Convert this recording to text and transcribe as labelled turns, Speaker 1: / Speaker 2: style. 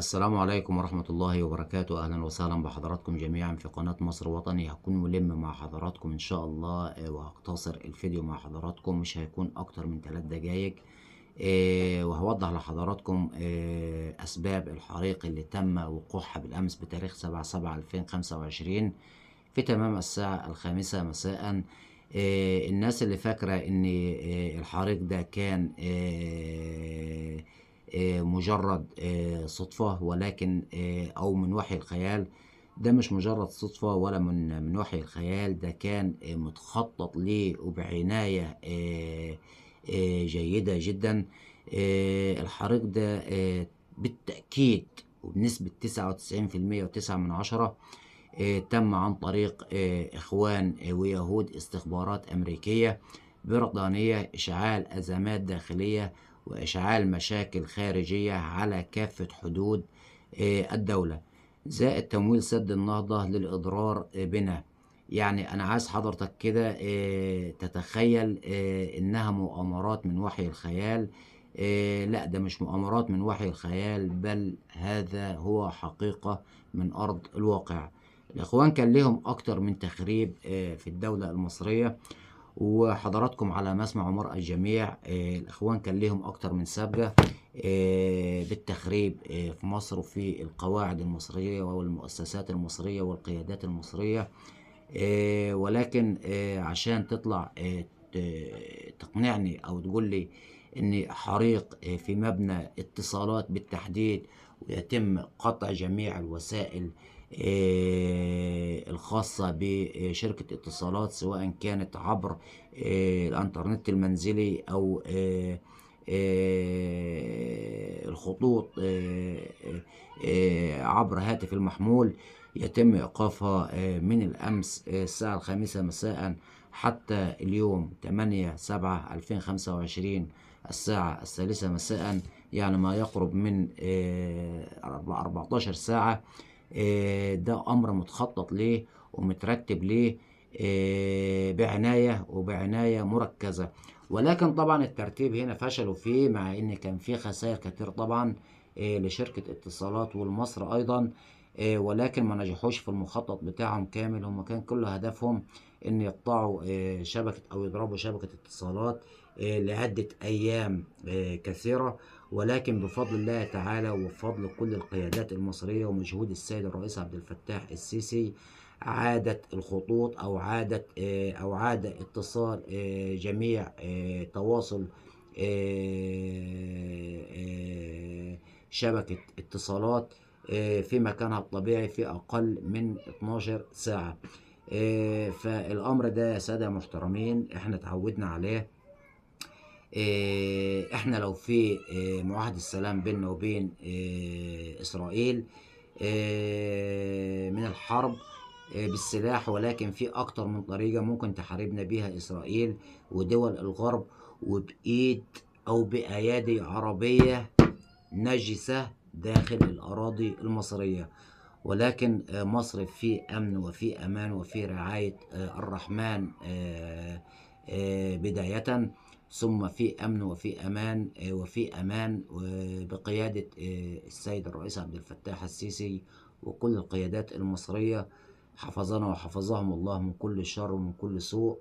Speaker 1: السلام عليكم ورحمة الله وبركاته. أهلا وسهلا بحضراتكم جميعا في قناة مصر وطني. هكون ملم مع حضراتكم إن شاء الله، وهقتصر الفيديو مع حضراتكم، مش هيكون أكتر من 3 دقايق. وهوضح لحضراتكم أسباب الحريق اللي تم وقوعها بالأمس بتاريخ 7/7/2025 في تمام الساعة 5 مساء. الناس اللي فاكرة إن الحريق ده كان مجرد صدفة، ولكن أو من وحي الخيال، ده مش مجرد صدفة ولا من وحي الخيال، ده كان متخطط ليه وبعناية جيدة جدا. الحريق ده بالتأكيد وبنسبة 99.9 تم عن طريق إخوان ويهود استخبارات أمريكية بريطانية، إشعال أزمات داخلية وإشعال مشاكل خارجية على كافة حدود الدولة، زائد تمويل سد النهضة للإضرار بنا. يعني أنا عايز حضرتك كده تتخيل إنها مؤامرات من وحي الخيال. لا، ده مش مؤامرات من وحي الخيال، بل هذا هو حقيقة من أرض الواقع. الإخوان كان لهم أكتر من تخريب في الدولة المصرية، وحضراتكم على مسمع ومرأى الجميع. الإخوان كان لهم أكتر من سابقة بالتخريب في مصر وفي القواعد المصرية والمؤسسات المصرية والقيادات المصرية. ولكن عشان تطلع تقنعني أو تقول لي إن حريق في مبنى اتصالات بالتحديد ويتم قطع جميع الوسائل الخاصة بشركة اتصالات، سواء كانت عبر الانترنت المنزلي أو الخطوط عبر هاتف المحمول، يتم إيقافها من الأمس الساعة 5 مساء حتى اليوم 8/7/2025 الساعة 3 مساء، يعني ما يقرب من 14 ساعة. ده أمر متخطط ليه ومترتب ليه بعناية وبعناية مركزة. ولكن طبعا الترتيب هنا فشلوا فيه، مع ان كان في خسائر كتير طبعا لشركة اتصالات والمصر ايضا. ولكن ما نجحوش في المخطط بتاعهم كامل. هم كان كل هدفهم ان يقطعوا شبكة او يضربوا شبكة اتصالات لعدة ايام كثيرة. ولكن بفضل الله تعالى وبفضل كل القيادات المصرية ومجهود السيد الرئيس عبد الفتاح السيسي، عادت الخطوط أو عاد اتصال جميع تواصل شبكة اتصالات في مكانها الطبيعي في أقل من 12 ساعة. فالأمر ده يا سادة محترمين احنا اتعودنا عليه. احنا لو في معاهدة السلام بيننا وبين إسرائيل من الحرب بالسلاح، ولكن في أكتر من طريقة ممكن تحاربنا بيها إسرائيل ودول الغرب، وبإيد أو بأيادي عربية نجسة داخل الأراضي المصرية. ولكن مصر في أمن وفي أمان وفي رعاية الرحمن بداية، ثم في أمن وفي أمان وفي أمان بقيادة السيد الرئيس عبد الفتاح السيسي وكل القيادات المصرية. حفظنا وحفظهم الله من كل شر ومن كل سوء.